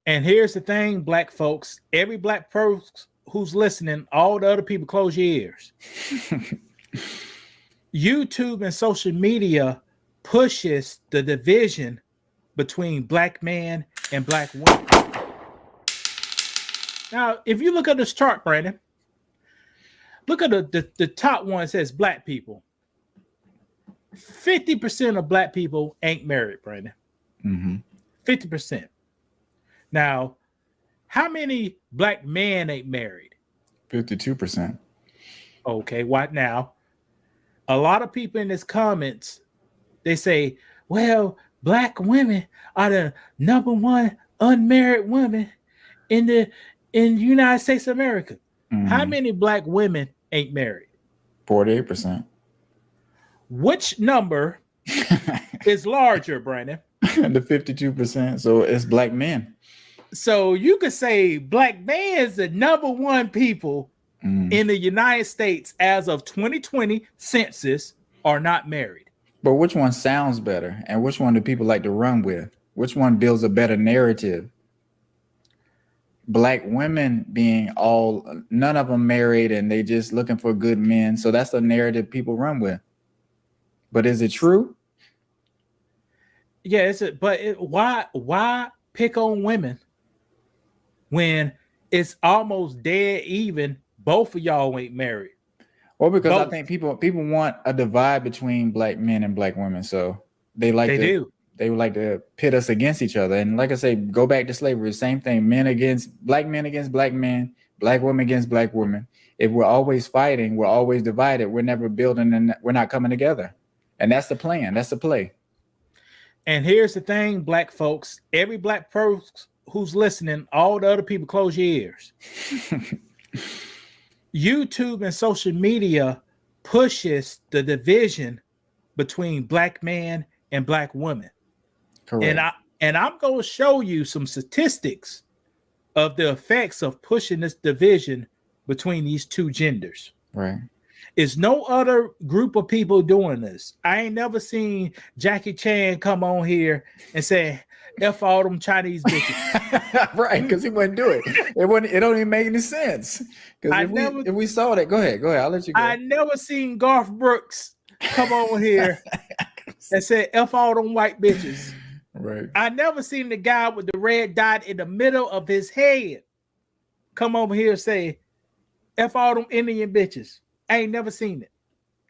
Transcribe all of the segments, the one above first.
And here's the thing, black folks, every black person who's listening, all the other people, close your ears. YouTube and social media pushes the division between black men and black women. Now, if you look at this chart, Brandon, look at the top one. It says black people. 50% of black people ain't married, Brandon. 50%. Now, how many black men ain't married? 52%. Okay, what now? A lot of people in this comments, they say, well, black women are the number one unmarried women in the United States of America. How many black women ain't married? 48%. Which number is larger, Brandon? The 52%. So it's black men. So you could say black men is the number one people in the United States as of 2020 census are not married. But which one sounds better? And which one do people like to run with? Which one builds a better narrative? Black women being none of them married and they just looking for good men. So that's the narrative people run with. But is it true? Yeah, why pick on women when it's almost dead even? Both of y'all ain't married. Well, because I think people want a divide between black men and black women. So they would like to pit us against each other. And like I say, go back to slavery, same thing. Men against black men, black women against black women. If we're always fighting, we're always divided, we're never building and we're not coming together. And that's the plan. That's the play. And here's the thing, black folks, every black person who's listening, all the other people, close your ears. YouTube and social media pushes the division between black men and black women. Correct. And I'm going to show you some statistics of the effects of pushing this division between these two genders. Right. Is no other group of people doing this. I ain't never seen Jackie Chan come on here and say, F all them Chinese bitches. Right, because he wouldn't do it. It don't even make any sense. Because if we saw that, go ahead, I'll let you go. I never seen Garth Brooks come on here and say F all them white bitches. Right. I never seen the guy with the red dot in the middle of his head come over here and say F all them Indian bitches. I ain't never seen it.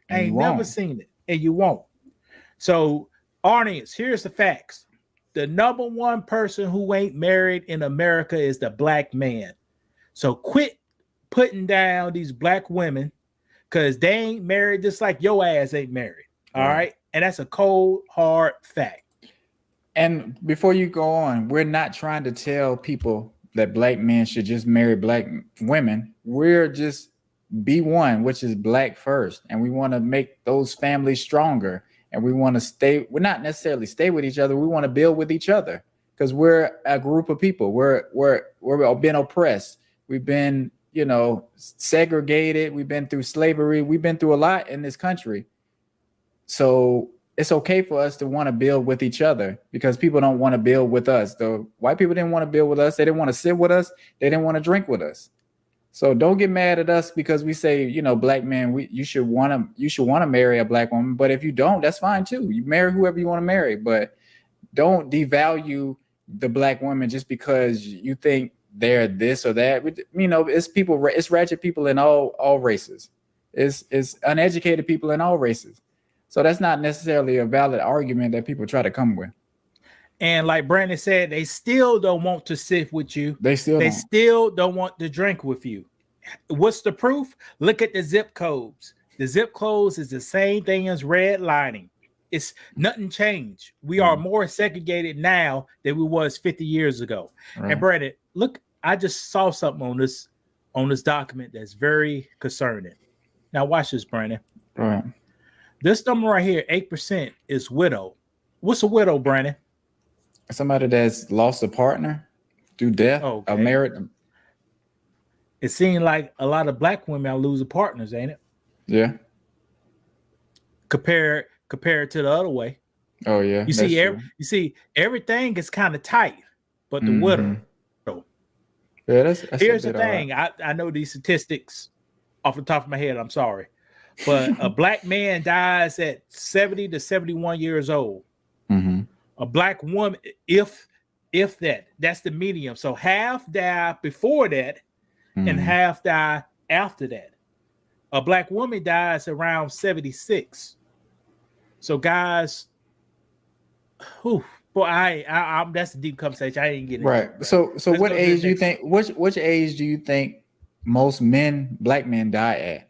And you won't. So, audience, here's the facts. The number one person who ain't married in America is the black man. So quit putting down these black women because they ain't married just like your ass ain't married. All right. And that's a cold, hard fact. And before you go on, we're not trying to tell people that black men should just marry black women. We're just be one, which is black first. And we want to make those families stronger. And we want to stay, we're not necessarily stay with each other. We want to build with each other because we're a group of people. We're been oppressed. We've been, segregated. We've been through slavery. We've been through a lot in this country. So it's okay for us to want to build with each other because people don't want to build with us. The white people didn't want to build with us. They didn't want to sit with us. They didn't want to drink with us. So don't get mad at us because we say, black men, you should want to marry a black woman. But if you don't, that's fine too. You marry whoever you want to marry, but don't devalue the black woman just because you think they're this or that. It's people, it's ratchet people in all races. It's uneducated people in all races. So that's not necessarily a valid argument that people try to come with. And like Brandon said, they still don't want to sit with you. They still don't want to drink with you. What's the proof? Look at the zip codes. The zip codes is the same thing as redlining. It's nothing changed. We are more segregated now than we was 50 years ago. Right. And Brandon, look, I just saw something on this document that's very concerning. Now watch this, Brandon. Right. This number right here, 8%, is widow. What's a widow, Brandon? Somebody that's lost a partner through death, a marriage. It seems like a lot of black women are losing partners, ain't it? Yeah. Compared to the other way. Oh yeah. You see everything is kind of tight, but the widow. Yeah, that's Here's the thing. I know these statistics off the top of my head. I'm sorry. But a black man dies at 70 to 71 years old. Mm-hmm. A black woman, if that's the medium. So half die before that and half die after that. A black woman dies around 76. So guys, boy, that's a deep conversation. I ain't getting right. into it, So Let's what go to age the do you next think? Which age do you think most black men die at?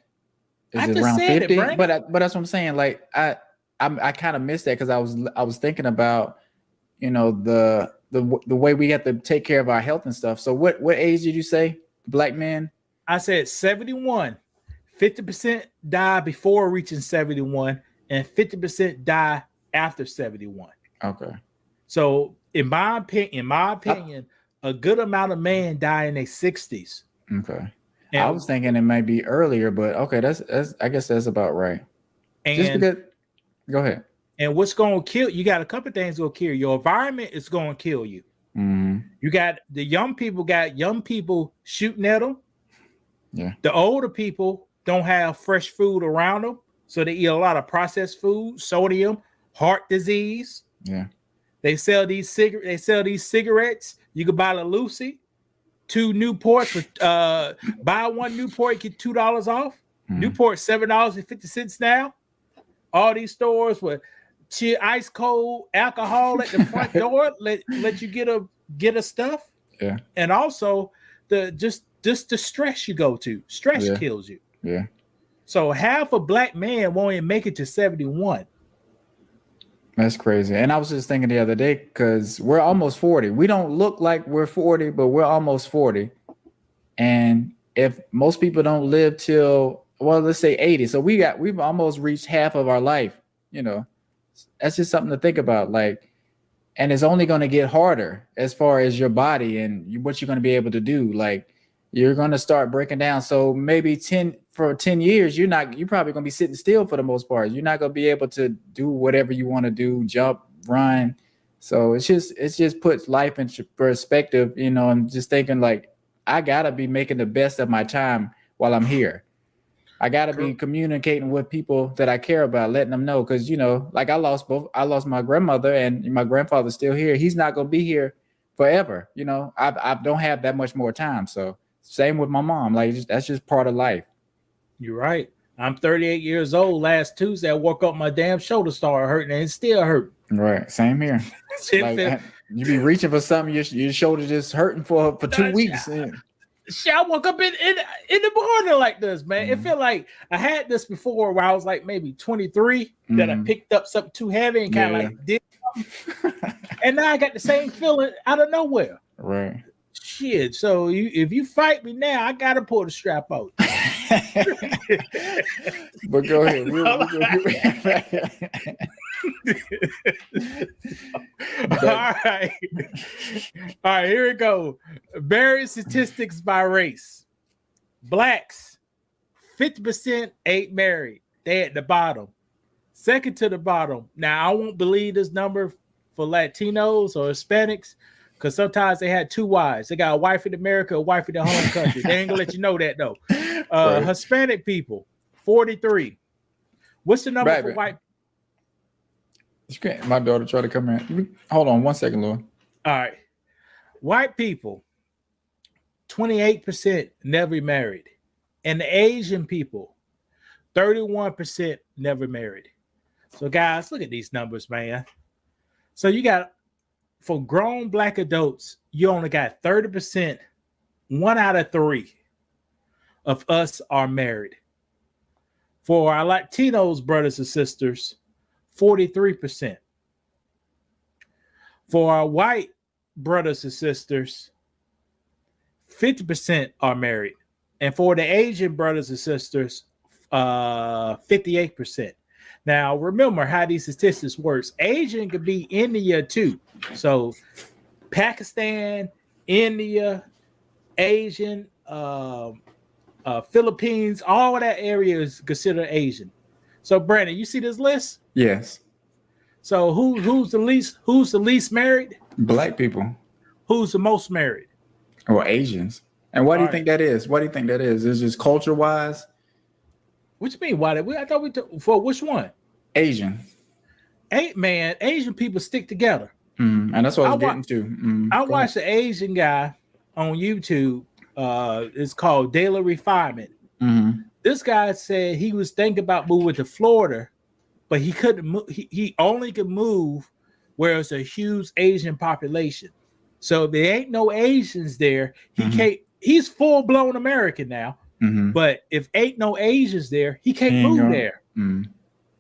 Is I it just around said 50? it, Brandon. But that's what I'm saying. Like I kind of missed that because I was thinking about, you know, the way we have to take care of our health and stuff. So what age did you say black men? I said 71. 50% die before reaching 71, and 50% die after 71. Okay. So in my opinion, a good amount of men die in their 60s. Okay. And, I was thinking it might be earlier, but okay, that's I guess that's about right. Just because, go ahead. And what's going to kill you? Got a couple of things going to kill you. Your environment is going to kill you. Mm-hmm. You got the young people shooting at them. Yeah. The older people don't have fresh food around them, so they eat a lot of processed food, sodium, heart disease. Yeah. They sell these cigarettes. You can buy the Lucy, 2 Newports with buy 1 Newport, get $2 off. Newport $7.50 now. All these stores with ice cold alcohol at the front door let you get a stuff. Yeah. And also just the stress you go to. Stress kills you. Yeah. So half a black man won't even make it to 71. That's crazy. And I was just thinking the other day, because we're almost 40. We don't look like we're 40, but we're almost 40. And if most people don't live till, well, let's say 80. So we've almost reached half of our life, you know. That's just something to think about. Like, and it's only going to get harder as far as your body and what you're going to be able to do. Like, you're going to start breaking down. So maybe 10 years, you're probably going to be sitting still for the most part. You're not going to be able to do whatever you want to do, jump, run. So it just puts life into perspective, you know, and just thinking like, I got to be making the best of my time while I'm here. I got to be communicating with people that I care about, letting them know. Cause you know, like I lost my grandmother and my grandfather's still here. He's not going to be here forever. You know, I don't have that much more time. So same with my mom. Like that's just part of life. You're right. I'm 38 years old. Last Tuesday, I woke up, my damn shoulder started hurting, and it still hurt. Right. Same here. Like, you be reaching for something, your shoulder just hurting for 2 weeks. I woke up in the morning like this, man. It felt like I had this before where I was like maybe 23 that I picked up something too heavy and kind of like did something. And now I got the same feeling out of nowhere. Right. Shit. So if you fight me now, I gotta pull the strap out. But go ahead. All right, here we go. Various statistics by race. Blacks, 50% ain't married. They at the bottom. Second to the bottom. Now, I won't believe this number for Latinos or Hispanics, because sometimes they had 2 wives. They got a wife in America, a wife in their home country. They ain't gonna let you know that though. Right. Hispanic people, 43. What's the number for white? My daughter tried to come in. Hold on 1 second, Lord. All right. White people, 28% never married. And the Asian people, 31% never married. So guys, look at these numbers, man. So you got, for grown black adults, you only got 30%. 1 out of 3 of us are married. For our Latinos brothers and sisters, 43%. For our white brothers and sisters, 50% are married. And for the Asian brothers and sisters, 58%. Now, remember how these statistics works. Asian could be India too. So Pakistan, India, Asian, Philippines, all of that area is considered Asian. So Brandon, you see this list? Yes. So who's the least married? Black people. Who's the most married? Or Asians. And why do All you right. think that is? Why do you think that is? Is it just culture wise? What you mean? Why? I thought we took for which one? Asian. Man, Asian people stick together. And that's what I I was wa- getting to. I Go ahead. watched an Asian guy on YouTube. It's called Daily Refinement. This guy said he was thinking about moving to Florida, but he couldn't move. He only could move where it's a huge Asian population. So if there ain't no Asians there, he can't. He's full blown American now. But if ain't no Asians there, he can't move there.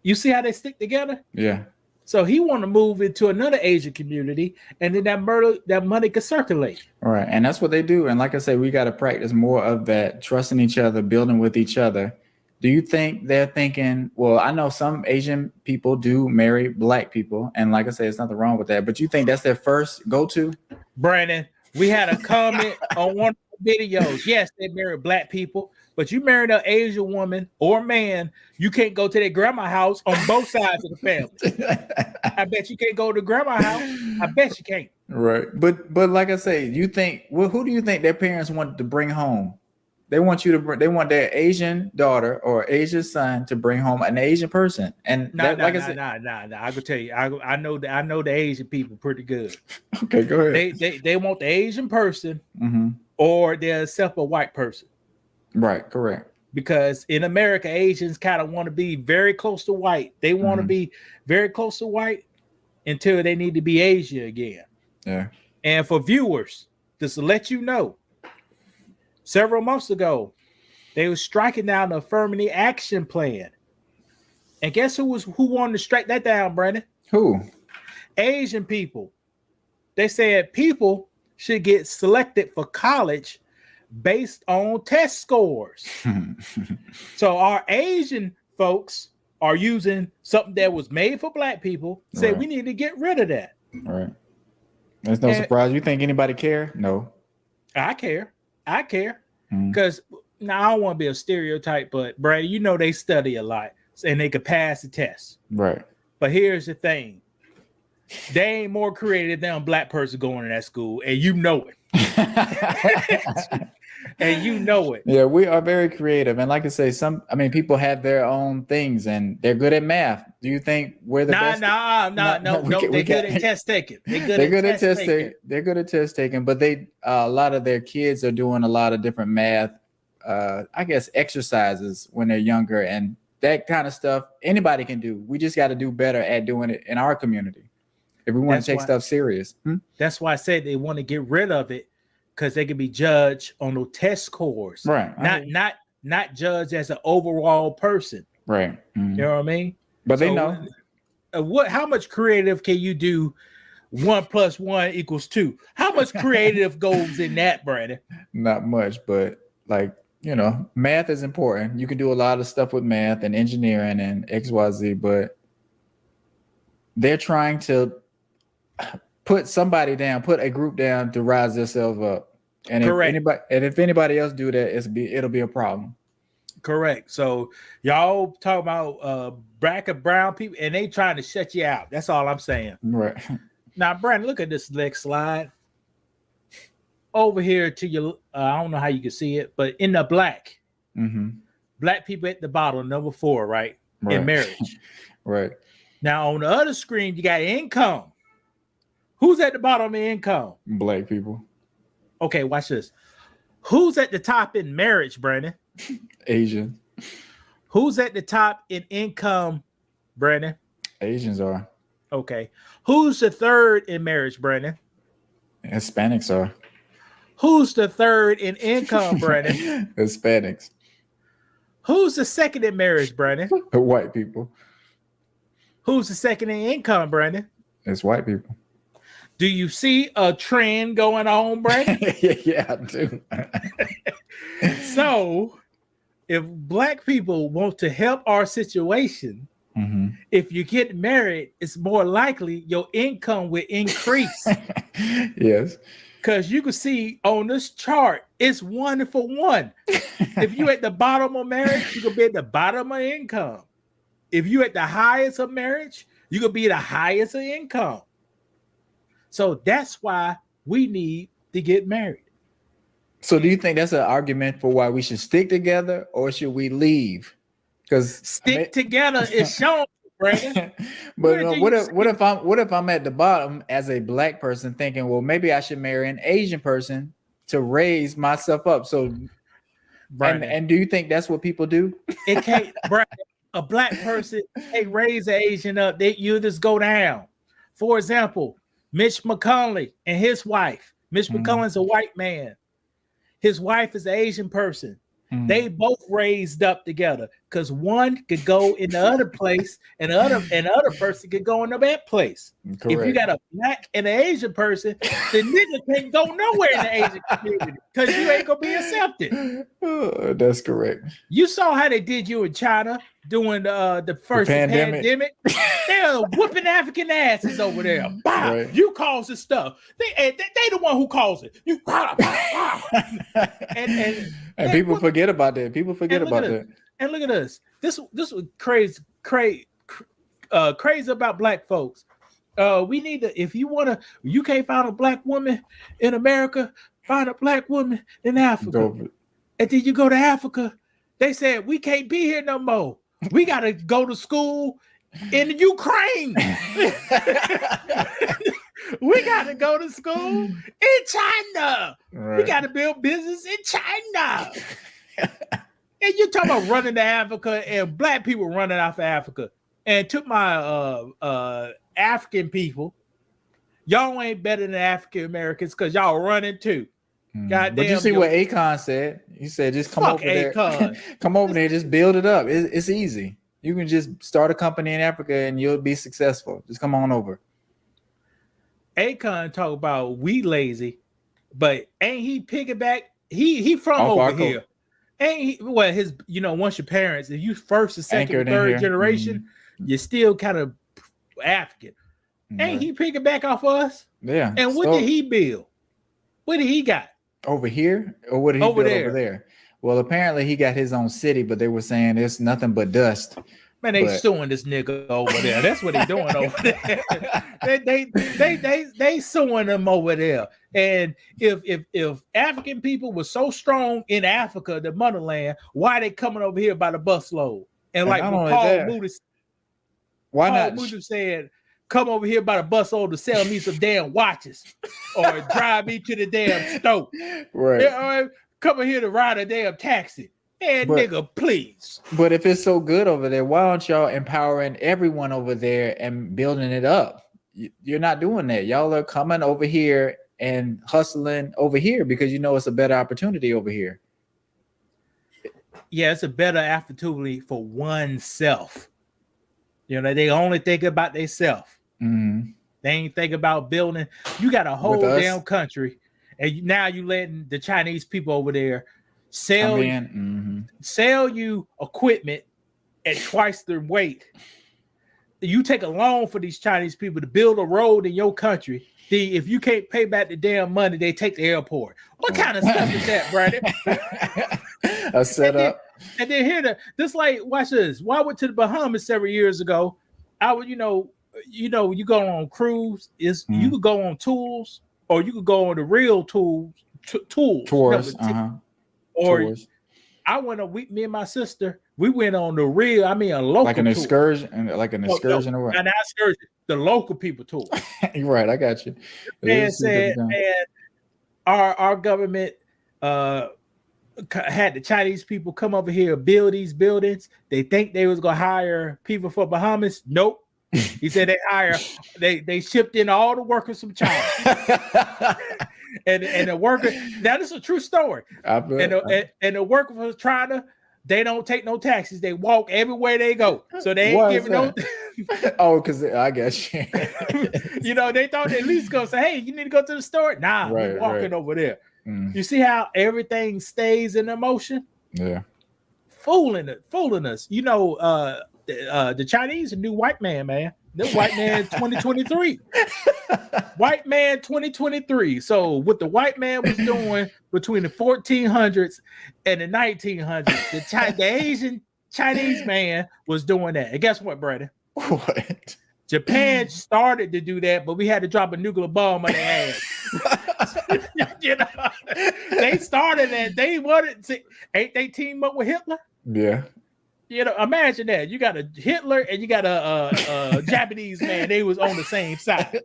You see how they stick together? Yeah. So he want to move into another Asian community, and then that money could circulate. All right. And that's what they do. And like I said, we got to practice more of that, trusting each other, building with each other. Do you think they're thinking, well, I know some Asian people do marry black people. And like I said, there's nothing wrong with that. But you think that's their first go-to? Brandon, we had a comment on one of the videos. Yes, they marry black people, but you married an Asian woman or man, you can't go to their grandma house on both sides of the family. I bet you can't go to grandma house. I bet you can't. Right. But like I say, you think, well, who do you think their parents wanted to bring home? They want their Asian daughter or Asian son to bring home an Asian person. And I could tell you, I know the Asian people pretty good. Okay, go ahead. They want the Asian person, or they'll accept a white person. Right, correct. Because in America, Asians kind of want to be very close to white. They want to be very close to white until they need to be Asian again. Yeah. And for viewers, just to let you know, several months ago, they were striking down the affirmative action plan. And guess who wanted to strike that down, Brandon? Who? Asian people. They said people should get selected for college based on test scores. So our Asian folks are using something that was made for black people. Say we need to get rid of that. All right. That's no surprise. You think anybody care? No. I care. Because now I don't want to be a stereotype, but Brady, you know they study a lot and they could pass the test. Right. But here's the thing. They ain't more creative than a black person going to that school, and you know it. And you know it. Yeah, we are very creative. And like I say, people have their own things and they're good at math. Do you think we're the best? No. They're good at test taking. They're good at test taking. They're good at test taking, but a lot of their kids are doing a lot of different math, I guess, exercises when they're younger, and that kind of stuff anybody can do. We just got to do better at doing it in our community if we want to take stuff serious. That's why I said they want to get rid of it, because they can be judged on the test scores, right? Not judged as an overall person, right? You know what I mean? But they know how much creative can you do? 1 + 1 = 2. How much creative goes in that, Brandon? Not much, but math is important. You can do a lot of stuff with math and engineering and XYZ, but they're trying to put somebody down, put a group down to rise themselves up. And if anybody else do that, it'll be a problem. Correct. So y'all talk about black and brown people, and they trying to shut you out. That's all I'm saying. Right. Now, Brandon, look at this next slide. Over here to your, I don't know how you can see it, but in the black, black people at the bottom, number 4, right? In marriage. Right. Now on the other screen, you got income. Who's at the bottom of income? Black people. Okay, watch this. Who's at the top in marriage, Brandon? Asian. Who's at the top in income, Brandon? Asians are. Okay. Who's the third in marriage, Brandon? Hispanics are. Who's the third in income, Brandon? Hispanics. Who's the second in marriage, Brandon? White people. Who's the second in income, Brandon? It's white people. Do you see a trend going on, Brandon? Yeah, I do. So, if black people want to help our situation, if you get married, it's more likely your income will increase. Yes. Because you can see on this chart, it's 1 for 1. If you at the bottom of marriage, you can be at the bottom of income. If you at the highest of marriage, you could be the highest of income. So that's why we need to get married. So do you think that's an argument for why we should stick together or should we leave? Because stick together is shown, Brandon. But what if I'm at the bottom as a black person thinking, well, maybe I should marry an Asian person to raise myself up. So and do you think that's what people do? It can't, Brandon, a black person can't raise an Asian up. You just go down. For example, Mitch McConnell and his wife. Mitch McConnell's a white man. His wife is an Asian person. They both raised up together because one could go in the other place and the other person could go in the bad place. Correct. If you got a black and an Asian person, the nigga can't go nowhere in the Asian community because you ain't gonna be accepted. Oh, that's correct. You saw how they did you in China during the first pandemic. They're whooping African asses over there. Bah, right. You caused the stuff. They the one who caused it. You and people forget about that. People forget about that. And look at us. This was crazy about black folks. We need to, if you can't find a black woman in America, find a black woman in Africa. And then you go to Africa, they said we can't be here no more. We gotta go to school in Ukraine. We gotta go to school in China. Right. We gotta build business in China. And you talking about running to Africa and black people running off of Africa. And took my African people, y'all ain't better than African Americans because y'all running too. Goddamn. But you see what Akon said? He said, just come over there. Come over there, just build it up. It's easy. You can just start a company in Africa and you'll be successful. Just come on over. Akon talk about we lazy, but ain't he piggyback? He from over here. Ain't he? Well, his once your parents, if you first, the second, or third generation, you're still kind of African. Ain't he piggyback off us? Yeah. And what did he build? What did he got? Over here? Or what did he build over there? Well, apparently he got his own city, but they were saying it's nothing but dust. Man, they suing this nigga over there. That's what they doing over there. they suing them over there. And if African people were so strong in Africa, the motherland, why they coming over here by the busload? And like Paul Moody said, come over here by the busload to sell me some damn watches or drive me to the damn stove. Right. Come over here to ride a damn taxi. And nigga, please. But if it's so good over there, why aren't y'all empowering everyone over there and building it up? You're not doing that. Y'all are coming over here and hustling over here because it's a better opportunity over here. Yeah, it's a better opportunity for oneself. They only think about themselves. Mm-hmm. They ain't think about building. You got a whole damn country, and now you letting the Chinese people over there sell you equipment at twice their weight. You take a loan for these Chinese people to build a road in your country. If you can't pay back the damn money, they take the airport. What kind of stuff is that, Brandon? A setup. And then this like, watch this. When I went to the Bahamas several years ago, I would, you go on cruise. You could go on tools, or you could go on the real tools. Tours. Or tours. I went on. Me and my sister, we went on the real. I mean, a local like an tour. excursion, or what? An excursion, the local people tour. You're right. I got you. And said, and our government had the Chinese people come over here build these buildings. They think they was gonna hire people for Bahamas. Nope. He said they shipped in all the workers from China. And the worker, that is a true story. And the worker from China, they don't take no taxis. They walk everywhere they go. So they ain't giving no. Oh, because I guess they thought they at least go say, hey, you need to go to the store. Nah, we're walking over there. You see how everything stays in emotion? Yeah. Fooling us. The Chinese a new white man. The white man 2023. White man 2023. So what the white man was doing between the 1400s and the 1900s, the Asian Chinese man was doing that. And guess what, Brandon? What? Japan started to do that, but we had to drop a nuclear bomb on their ass. You know, they started that. They wanted to. Ain't they team up with Hitler? Yeah. You know, imagine that. You got a Hitler and you got a Japanese man. They was on the same side.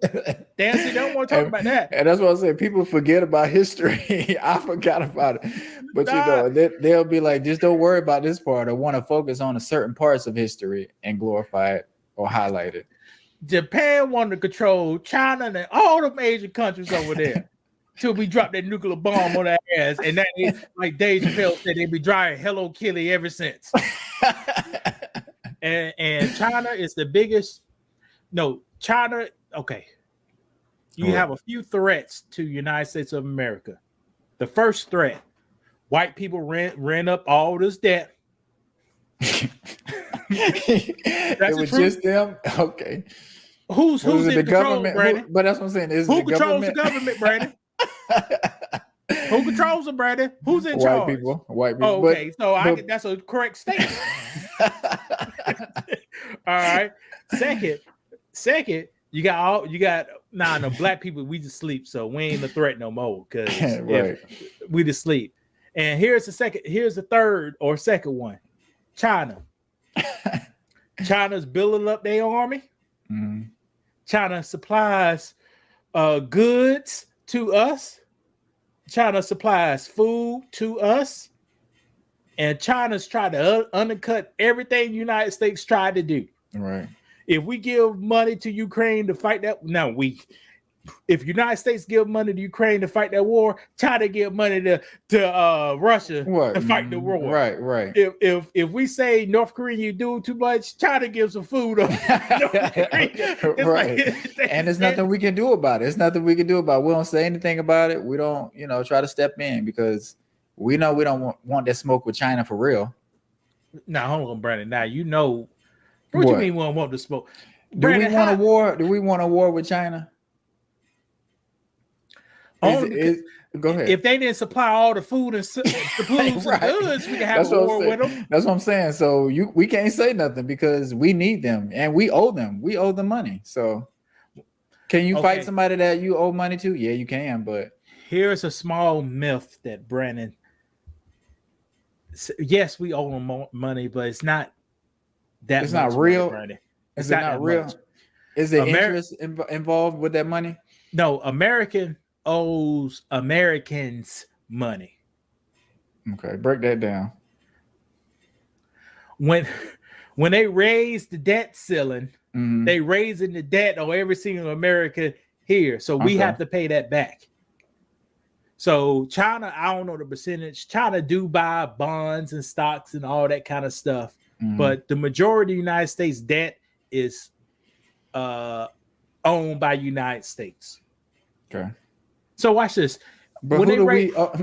Damn, see, they don't want to talk about that. And that's what I said. People forget about history. I forgot about it. But you know, they'll be like, just don't worry about this part, or want to focus on a certain parts of history and glorify it or highlight it. Japan wanted to control China and all the Asian countries over there till we dropped that nuclear bomb on their ass. And that is, like Dave Chappelle said, they be drying Hello Kitty ever since. and China is the biggest. No, China. Okay, you have a few threats to United States of America. The first threat: white people rent up all this debt. It was just them. Okay. Who's in the government, Brandon? But that's what I'm saying. Who controls the government, Brandon? Who controls it, Brandon? Who's in charge? White people. Oh, okay, that's a correct statement. All right. Second, you got no black people. We just sleep, so we ain't a threat no more because we just sleep. And here's the third or second one. China. China's building up their army. Mm-hmm. China supplies goods to us. China supplies food to us. And China's trying to undercut everything the United States tried to do. Right. If we give money to Ukraine to fight that, if United States give money to Ukraine to fight that war, China give money to Russia to fight the war. Right. If we say North Korea, you do too much, China gives some food. North Korea. Right. And there's nothing we can do about it. We don't say anything about it. We don't, try to step in because we know we don't want that smoke with China for real. Now, hold on, Brandon. Now, what you mean we don't want the smoke? Brandon, do we want a war with China? Go ahead. If they didn't supply all the food and supplies and goods, we can have a war with them. That's what I'm saying. So we can't say nothing because we need them and we owe them. We owe them money. So can you fight somebody that you owe money to? Yeah, you can. But here's a small myth that Brandon. Yes, we owe them money, but it's not that. It's not real. Money, Is it not real? Is there interest involved with that money? No, American owes Americans money. Okay, break that down. When they raise the debt ceiling, they raising the debt on every single American here. So we have to pay that back. So China, I don't know the percentage. China do buy bonds and stocks and all that kind of stuff. But the majority of the United States debt is owned by United States. Okay. So watch this. But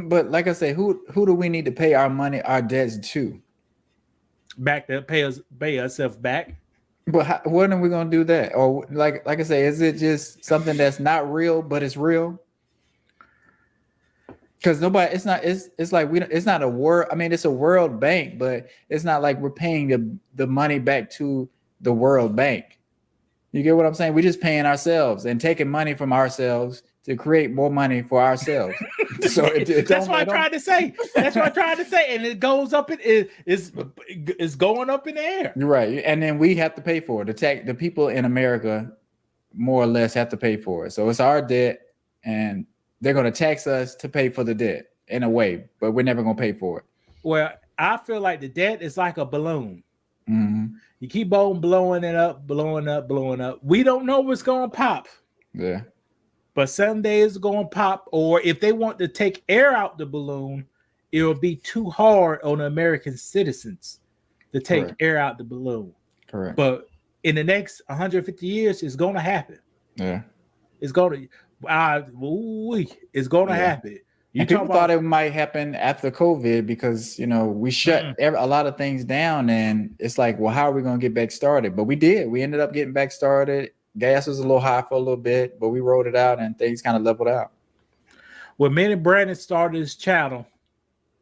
but like I say, who do we need to pay our debts to? Back to pay ourselves back. But when are we gonna do that? Or like I say, is it just something that's not real, but it's real? Because it's not a world. I mean, it's a World Bank, but it's not like we're paying the money back to the World Bank. You get what I'm saying? We're just paying ourselves and taking money from ourselves to create more money for ourselves. So that's what I tried to say. And it goes up. It's going up in the air. You're right. And then we have to pay for it. The people in America more or less have to pay for it. So it's our debt, and they're going to tax us to pay for the debt in a way, but we're never going to pay for it. Well, I feel like the debt is like a balloon. Mm-hmm. You keep on blowing it up, blowing up. We don't know what's going to pop. Yeah. But someday it's going to pop. Or if they want to take air out the balloon, it will be too hard on American citizens to take air out the balloon. Correct. But in the next 150 years, it's going to happen. Yeah. It's going to happen. People thought it might happen after COVID because, we shut a lot of things down, and it's like, well, how are we going to get back started? But we did. We ended up getting back started. Gas was a little high for a little bit, but we rode it out and things kind of leveled out. When me and Brandon started his channel,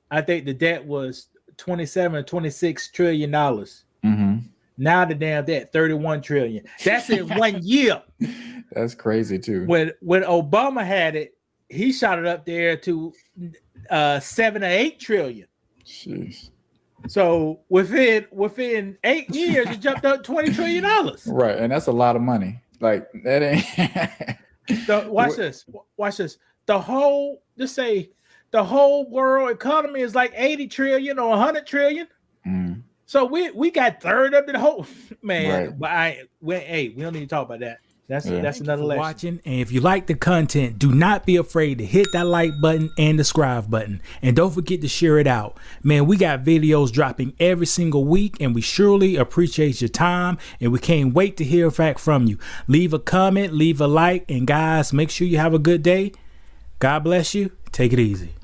I think the debt was $27 or $26 trillion. Mm-hmm. Now the damn debt 31 trillion. That's in 1 year. That's crazy too. When Obama had it, he shot it up there to 7 or 8 trillion. Jeez. So within 8 years, it jumped up $20 trillion. Right, and that's a lot of money. Like that ain't. Watch this. The whole world economy is like 80 trillion or 100 trillion. Mm. So we got third of the whole man. Right. But we don't need to talk about that. That's another lesson. Watching, and if you like the content, do not be afraid to hit that like button and the subscribe button, and don't forget to share it out. Man, we got videos dropping every single week, and we surely appreciate your time, and we can't wait to hear back from you. Leave a comment, leave a like, and guys, make sure you have a good day. God bless you. Take it easy.